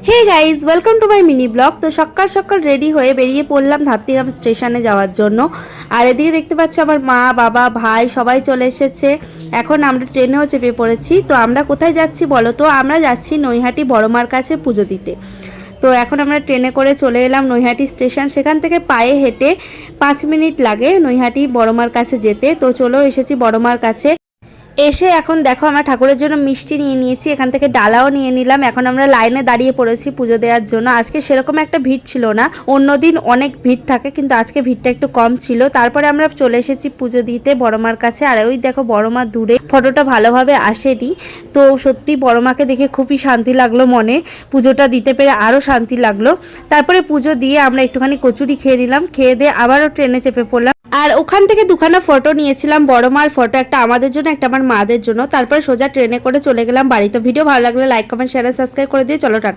Hey guys, welcome to my mini blog. তো সকাল সকাল রেডি হয়ে বেরিয়ে পড়লাম ধাত্রীগ্রাম স্টেশনে যাওয়ার জন্য। আর এদিকে দেখতে পাচ্ছ আমার মা, বাবা, ভাই সবাই চলে এসেছে। এখন আমরা ট্রেনেও চেপে পড়েছি। তো আমরা কোথায় যাচ্ছি বলো তো? আমরা যাচ্ছি নৈহাটি বড়মার কাছে পুজো দিতে। তো এখন আমরা ট্রেনে করে চলে এলাম নৈহাটি স্টেশন। সেখান থেকে পায়ে হেঁটে 5 মিনিট লাগে নৈহাটি বড়মার কাছে যেতে। তো চলো এসেছি বড়মার কাছে। এসে এখন দেখো আমরা ঠাকুরের জন্য মিষ্টি নিয়ে নিয়েছি, এখান থেকে ডালাও নিয়ে নিলাম। এখন আমরা লাইনে দাঁড়িয়ে পড়েছি পুজো দেওয়ার জন্য। আজকে সেরকম একটা ভিড় ছিল না, অন্যদিন অনেক ভিড় থাকে, কিন্তু আজকে ভিড়টা একটু কম ছিল। তারপরে আমরা চলে এসেছি পুজো দিতে বড়মার কাছে। আর ওই দেখো বড়মা দূরে, ফটোটা ভালোভাবে আসেনি। তো সত্যি বড়মাকে দেখে খুবই শান্তি লাগলো মনে, পুজোটা দিতে পেরে আরও শান্তি লাগলো। তারপরে পুজো দিয়ে আমরা একটুখানি কচুরি খেয়ে নিলাম, খেয়ে দিয়ে আবারও ট্রেনে চেপে পড়লাম। আর ওখান থেকে দুখানা ফটো নিয়েছিলাম, বড় মার ফটো, একটা আমাদের জন্য একটা আমার মাদের জন্য। তারপরে সোজা ট্রেনে করে চলে গেলাম বাড়ি। তো ভিডিও ভালো লাগলে লাইক, কমেন্ট, শেয়ার, সাবস্ক্রাইব করে দিয়ে চলো টাটা।